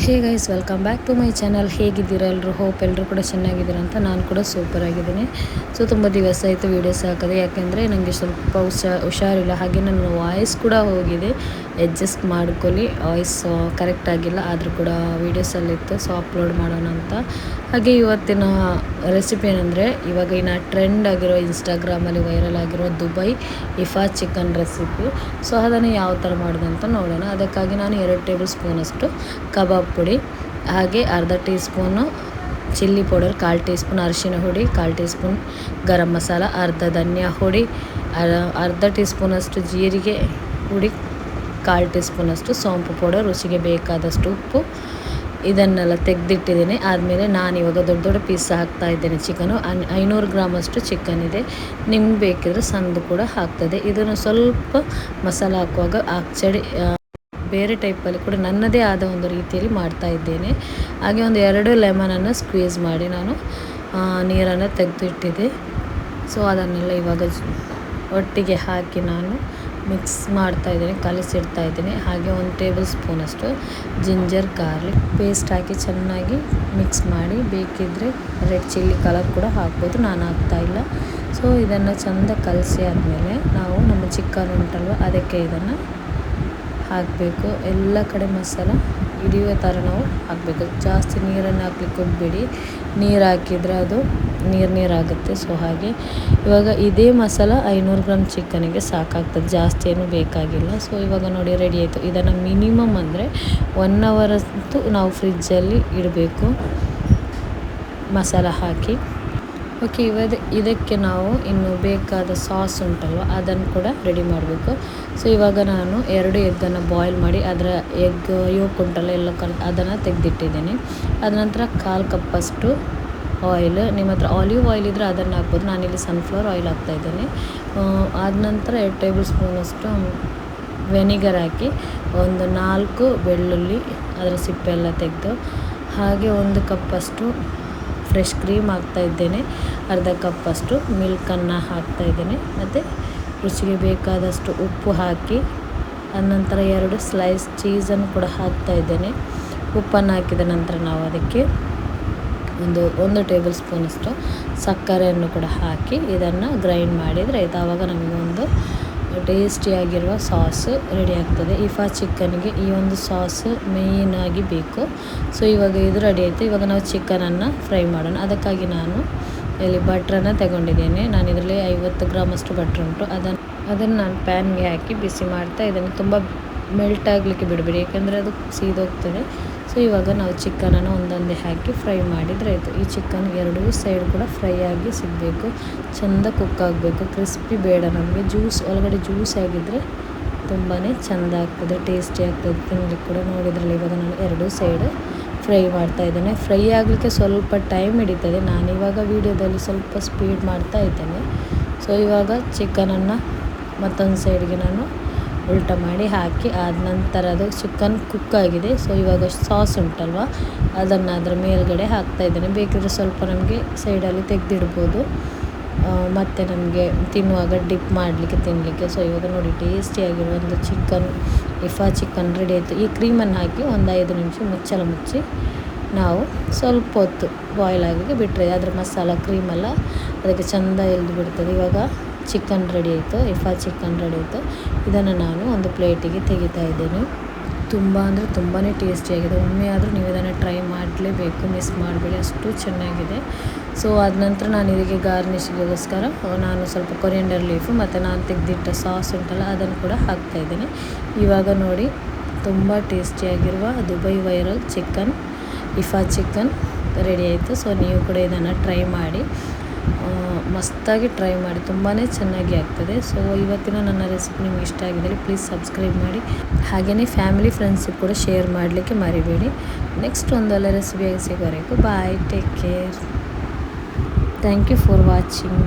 Hey guys, welcome back to my channel. ಹೇಗಿದ್ದೀರಾ ಎಲ್ಲರೂ? Hope ಎಲ್ಲರೂ ಕೂಡ ಚೆನ್ನಾಗಿದ್ದೀರಾ ಅಂತ. ನಾನು ಕೂಡ ಸೂಪರ್ ಆಗಿದ್ದೀನಿ. ಸೊ ತುಂಬ ದಿವಸ ಆಯಿತು ವೀಡಿಯೋಸ್ ಹಾಕೋದು, ಯಾಕೆಂದರೆ ನನಗೆ ಸ್ವಲ್ಪ ಹುಷಾರಿಲ್ಲ. ಹಾಗೆ ನನ್ನ ವಾಯ್ಸ್ ಕೂಡ ಹೋಗಿದೆ, ಅಡ್ಜಸ್ಟ್ ಮಾಡ್ಕೊಳ್ಳಿ. ವಾಯ್ಸ್ ಕರೆಕ್ಟ್ ಆಗಿಲ್ಲ, ಆದರೂ ಕೂಡ ವೀಡಿಯೋಸಲ್ಲಿತ್ತು, ಸೊ ಅಪ್ಲೋಡ್ ಮಾಡೋಣ ಅಂತ. ಹಾಗೆ ಇವತ್ತಿನ ರೆಸಿಪಿ ಏನಂದರೆ, ಇವಾಗಿನ ಟ್ರೆಂಡ್ ಆಗಿರೋ ಇನ್ಸ್ಟಾಗ್ರಾಮಲ್ಲಿ ವೈರಲ್ ಆಗಿರೋ ದುಬೈ ಇಫಾ ಚಿಕನ್ ರೆಸಿಪಿ. ಸೊ ಅದನ್ನು ಯಾವ ಥರ ಮಾಡೋದು ಅಂತ ನೋಡೋಣ. ಅದಕ್ಕಾಗಿ ನಾನು 2 ಟೇಬಲ್ ಸ್ಪೂನಷ್ಟು ಕಬಾಬ್ ಪುಡಿ, ಹಾಗೆ ಅರ್ಧ tea spoon chilli powder, 1/4 tea spoon ಅರಿಶಿನ ಹುಡಿ, 1/4 ಟೀ ಸ್ಪೂನ್ ಗರಂ ಮಸಾಲ, ಅರ್ಧ ಧನಿಯಾ ಹುಡಿ, ಅರ್ಧ ಟೀ ಸ್ಪೂನಷ್ಟು ಜೀರಿಗೆ ಹುಡಿ, 1/4 ಟೀ ಸ್ಪೂನಷ್ಟು ಸೋಂಪು ಪೌಡರ್, ರುಚಿಗೆ ಬೇಕಾದಷ್ಟು ಉಪ್ಪು, ಇದನ್ನೆಲ್ಲ ತೆಗೆದಿಟ್ಟಿದ್ದೀನಿ. ಆದಮೇಲೆ ನಾನಿವಾಗ ದೊಡ್ಡ ದೊಡ್ಡ ಪೀಸ್ ಹಾಕ್ತಾ ಇದ್ದೇನೆ. ಚಿಕನು 500 ಗ್ರಾಮಷ್ಟು ಚಿಕನ್ ಇದೆ. ನಿಮ್ಗೆ ಬೇಕಿದ್ರೆ ಸಣ್ಣದು ಕೂಡ ಹಾಕ್ತದೆ. ಇದನ್ನು ಸ್ವಲ್ಪ ಮಸಾಲ ಹಾಕುವಾಗ ಆಕ್ಚಡಿ ಬೇರೆ ಟೈಪಲ್ಲಿ ಕೂಡ ನನ್ನದೇ ಆದ ಒಂದು ರೀತಿಯಲ್ಲಿ ಮಾಡ್ತಾ ಇದ್ದೇನೆ. ಹಾಗೆ ಒಂದು 2 ಲೆಮನನ್ನು ಸ್ಕ್ವೀಸ್ ಮಾಡಿ ನಾನು ನೀರನ್ನು ತೆಗೆದಿಟ್ಟಿದ್ದೆ. ಸೊ ಅದನ್ನೆಲ್ಲ ಇವಾಗ ಒಟ್ಟಿಗೆ ಹಾಕಿ ನಾನು ಮಿಕ್ಸ್ ಮಾಡ್ತಾ ಇದ್ದೀನಿ, ಕಲಿಸಿಡ್ತಾ ಇದ್ದೀನಿ. ಹಾಗೆ 1 ಟೇಬಲ್ ಸ್ಪೂನಷ್ಟು ಜಿಂಜರ್ ಗಾರ್ಲಿಕ್ ಪೇಸ್ಟ್ ಹಾಕಿ ಚೆನ್ನಾಗಿ ಮಿಕ್ಸ್ ಮಾಡಿ, ಬೇಕಿದ್ದರೆ ರೆಡ್ ಚಿಲ್ಲಿ ಕಲರ್ ಕೂಡ ಹಾಕ್ಬೋದು, ನಾನು ಹಾಕ್ತಾಯಿಲ್ಲ. ಸೊ ಇದನ್ನು ಚೆಂದ ಕಲಸಿ ಆದಮೇಲೆ ನಾವು ನಮ್ಮ ಚಿಕನ್ ಉಂಟಲ್ವ ಅದಕ್ಕೆ ಇದನ್ನು ಹಾಕಬೇಕು. ಎಲ್ಲ ಕಡೆ ಮಸಾಲ ಹಿಡಿಯೋ ಥರ ನಾವು ಹಾಕಬೇಕು. ಜಾಸ್ತಿ ನೀರನ್ನು ಹಾಕ್ಲಿಕ್ಕೆ ಹೋಗಬೇಡಿ, ನೀರು ಹಾಕಿದರೆ ಅದು ನೀರಾಗುತ್ತೆ. ಸೊ ಹಾಗೆ ಇವಾಗ ಇದೇ ಮಸಾಲ 500 ಗ್ರಾಮ್ ಚಿಕನಿಗೆ ಸಾಕಾಗ್ತದೆ, ಜಾಸ್ತಿ ಏನೂ ಬೇಕಾಗಿಲ್ಲ. ಸೊ ಇವಾಗ ನೋಡಿ ರೆಡಿ ಆಯಿತು. ಇದನ್ನು ಮಿನಿಮಮ್ ಅಂದರೆ 1 ಅವರ್ ಅಂತೂ ನಾವು ಫ್ರಿಜ್ಜಲ್ಲಿ ಇಡಬೇಕು ಮಸಾಲ ಹಾಕಿ. ಓಕೆ, ಇದಕ್ಕೆ ನಾವು ಇನ್ನು ಬೇಕಾದ ಸಾಸ್ ಉಂಟಲ್ವ ಅದನ್ನು ಕೂಡ ರೆಡಿ ಮಾಡಬೇಕು. ಸೊ ಇವಾಗ ನಾನು 2 ಎಗ್ಗನ್ನು ಬಾಯ್ಲ್ ಮಾಡಿ ಅದರ ಎಗ್ ಯೋಕ್ ಉಂಟಲ್ಲ ಎಲ್ಲ ಅದನ್ನು ತೆಗೆದಿಟ್ಟಿದ್ದೀನಿ. ಅದ ನಂತರ 1/4 ಕಪ್ಪಷ್ಟು ಆಯಿಲ್, ನಿಮ್ಮ ಹತ್ರ ಆಲಿವ್ ಆಯಿಲ್ ಇದ್ದರೆ ಅದನ್ನು ಹಾಕ್ಬೋದು, ನಾನಿಲ್ಲಿ ಸನ್ಫ್ಲವರ್ ಆಯಿಲ್ ಹಾಕ್ತಾಯಿದ್ದೇನೆ. ಆದ ನಂತರ 2 ಟೇಬಲ್ ಸ್ಪೂನಷ್ಟು ವೆನಿಗರ್ ಹಾಕಿ, ಒಂದು 4 ಬೆಳ್ಳುಳ್ಳಿ ಅದರ ಸಿಪ್ಪೆಲ್ಲ ತೆಗೆದು, ಹಾಗೆ 1 ಕಪ್ಪಷ್ಟು ಫ್ರೆಶ್ ಕ್ರೀಮ್ ಹಾಕ್ತಾಯಿದ್ದೇನೆ, ಅರ್ಧ ಕಪ್ಪಷ್ಟು ಮಿಲ್ಕನ್ನು ಹಾಕ್ತಾಯಿದ್ದೇನೆ, ಮತ್ತು ರುಚಿಗೆ ಬೇಕಾದಷ್ಟು ಉಪ್ಪು ಹಾಕಿ, ಅನಂತರ 2 ಸ್ಲೈಸ್ ಚೀಸನ್ನು ಕೂಡ ಹಾಕ್ತಾಯಿದ್ದೇನೆ. ಉಪ್ಪನ್ನು ಹಾಕಿದ ನಂತರ ನಾವು ಅದಕ್ಕೆ ಒಂದು ಟೇಬಲ್ ಸ್ಪೂನಷ್ಟು ಸಕ್ಕರೆಯನ್ನು ಕೂಡ ಹಾಕಿ ಇದನ್ನು ಗ್ರೈಂಡ್ ಮಾಡಿದರೆ ಆಯಿತು. ಆವಾಗ ನಮಗೆ ಒಂದು ಟೇಸ್ಟಿಯಾಗಿರುವ ಸಾಸ್ ರೆಡಿ ಆಗ್ತದೆ. ಇಫಾ ಚಿಕನ್ಗೆ ಈ ಒಂದು ಸಾಸ್ ಮೇಯ್ನಾಗಿ ಬೇಕು. ಸೊ ಇವಾಗ ಇದು ರೆಡಿ ಆಯಿತು. ಇವಾಗ ನಾವು ಚಿಕನನ್ನು ಫ್ರೈ ಮಾಡೋಣ. ಅದಕ್ಕಾಗಿ ನಾನು ಇಲ್ಲಿ ಬಟ್ರನ್ನು ತಗೊಂಡಿದ್ದೇನೆ. ನಾನು ಇದರಲ್ಲಿ 50 ಗ್ರಾಮಷ್ಟು ಬಟ್ರ್ ಉಂಟು. ಅದನ್ನು ನಾನು ಪ್ಯಾನ್ಗೆ ಹಾಕಿ ಬಿಸಿ ಮಾಡ್ತಾ ಇದನ್ನು ತುಂಬ ಮೆಲ್ಟ್ ಆಗಲಿಕ್ಕೆ ಬಿಡಬೇಡಿ, ಯಾಕೆಂದರೆ ಅದು ಸೀದೋಗ್ತದೆ. ಸೊ ಇವಾಗ ನಾವು ಚಿಕನನ್ನು ಒಂದೊಂದೇ ಹಾಕಿ ಫ್ರೈ ಮಾಡಿದರೆ ಆಯಿತು. ಈ ಚಿಕನ್ 2 ಸೈಡ್ ಕೂಡ ಫ್ರೈ ಆಗಿ ಸಿಗಬೇಕು, ಚೆಂದ ಕುಕ್ ಆಗಬೇಕು, ಕ್ರಿಸ್ಪಿ ಬೇಡ ನಮಗೆ. ಒಳಗಡೆ ಜ್ಯೂಸ್ ಆಗಿದ್ದರೆ ತುಂಬಾ ಚೆಂದ ಆಗ್ತದೆ, ಟೇಸ್ಟಿ ಆಗ್ತದೆ ತಿನ್ನಲಿಕ್ಕೆ ಕೂಡ. ನೋಡಿದ್ರಲ್ಲಿ ಇವಾಗ ನಾನು 2 ಸೈಡ್ ಫ್ರೈ ಮಾಡ್ತಾ ಇದ್ದೇನೆ. ಫ್ರೈ ಆಗಲಿಕ್ಕೆ ಸ್ವಲ್ಪ ಟೈಮ್ ಹಿಡಿತದೆ, ನಾನಿವಾಗ ವೀಡಿಯೋದಲ್ಲಿ ಸ್ವಲ್ಪ ಸ್ಪೀಡ್ ಮಾಡ್ತಾ ಇದ್ದೇನೆ. ಸೊ ಇವಾಗ ಚಿಕನನ್ನು ಮತ್ತೊಂದು ಸೈಡ್ಗೆ ನಾನು ಉಲ್ಟ ಮಾಡಿ ಹಾಕಿ, ಆದ ನಂತರ ಅದು ಚಿಕನ್ ಕುಕ್ ಆಗಿದೆ. ಸೊ ಇವಾಗ ಸಾಸ್ ಉಂಟಲ್ವ ಅದನ್ನು ಅದರ ಮೇಲ್ಗಡೆ ಹಾಕ್ತಾಯಿದ್ದೇನೆ. ಬೇಕಿದ್ರೆ ಸ್ವಲ್ಪ ನಮಗೆ ಸೈಡಲ್ಲಿ ತೆಗೆದಿಡ್ಬೋದು, ಮತ್ತು ನಮಗೆ ತಿನ್ನುವಾಗ ಡಿಪ್ ಮಾಡಲಿಕ್ಕೆ ತಿನ್ನಲಿಕ್ಕೆ. ಸೊ ಇವಾಗ ನೋಡಿ ಟೇಸ್ಟಿಯಾಗಿರೋ ಒಂದು ಇಫಾ ಚಿಕನ್ ರೆಡಿ ಆಯಿತು. ಈ ಕ್ರೀಮನ್ನು ಹಾಕಿ ಒಂದು 5 ನಿಮಿಷ ಮುಚ್ಚಳ ಮುಚ್ಚಿ ನಾವು ಸ್ವಲ್ಪ ಹೊತ್ತು ಬಾಯ್ಲ್ ಆಗೋಕ್ಕೆ ಬಿಟ್ಟರೆ ಅದರ ಮಸಾಲ ಕ್ರೀಮೆಲ್ಲ ಅದಕ್ಕೆ ಚೆಂದ ಎಳ್ದು ಬಿಡ್ತದೆ. ಇವಾಗ ಚಿಕನ್ ರೆಡಿ ಆಯಿತು, ಇಫಾ ಚಿಕನ್ ರೆಡಿ ಆಯಿತು. ಇದನ್ನು ನಾನು ಒಂದು ಪ್ಲೇಟಿಗೆ ತೆಗಿತಾ ಇದ್ದೇನೆ. ತುಂಬ ಅಂದರೆ ತುಂಬಾ ಟೇಸ್ಟಿಯಾಗಿದೆ. ಒಮ್ಮೆ ಆದರೂ ನೀವು ಇದನ್ನು ಟ್ರೈ ಮಾಡಲೇಬೇಕು, ಮಿಸ್ ಮಾಡಬೇಡಿ, ಅಷ್ಟು ಚೆನ್ನಾಗಿದೆ. ಸೊ ಆದ ನಂತರ ನಾನು ಇದಕ್ಕೆ ಗಾರ್ನಿಷ್ಗೋಸ್ಕರ ನಾನು ಸ್ವಲ್ಪ ಕೊರಿಯಂಡರ್ ಲೀಫು ಮತ್ತು ನಾನು ತೆಗೆದಿಟ್ಟ ಸಾಸ್ ಉಂಟಲ್ಲ ಅದನ್ನು ಕೂಡ ಹಾಕ್ತಾಯಿದ್ದೀನಿ. ಇವಾಗ ನೋಡಿ ತುಂಬ ಟೇಸ್ಟಿಯಾಗಿರುವ ದುಬೈ ವೈರಲ್ ಚಿಕನ್ ಇಫಾ ಚಿಕನ್ ರೆಡಿ ಆಯಿತು. ಸೊ ನೀವು ಕೂಡ ಇದನ್ನು ಟ್ರೈ ಮಾಡಿ, ಮಸ್ತಾಗಿ ಟ್ರೈ ಮಾಡಿ, ತುಂಬಾ ಚೆನ್ನಾಗಿ ಆಗ್ತದೆ. ಸೊ ಇವತ್ತಿನ ನನ್ನ ರೆಸಿಪಿ ನಿಮ್ಗೆ ಇಷ್ಟ ಆಗಿದ್ದರೆ ಪ್ಲೀಸ್ ಸಬ್ಸ್ಕ್ರೈಬ್ ಮಾಡಿ, ಹಾಗೆಯೇ ಫ್ಯಾಮಿಲಿ ಫ್ರೆಂಡ್ಸಿಗೆ ಕೂಡ ಶೇರ್ ಮಾಡಲಿಕ್ಕೆ ಮರಿಬೇಡಿ. ನೆಕ್ಸ್ಟ್ ಒಂದೊಳ್ಳೆ ರೆಸಿಪಿಯಾಗಿ ಸಿಗೋವರೆಗೂ bye, take care, thank you for watching.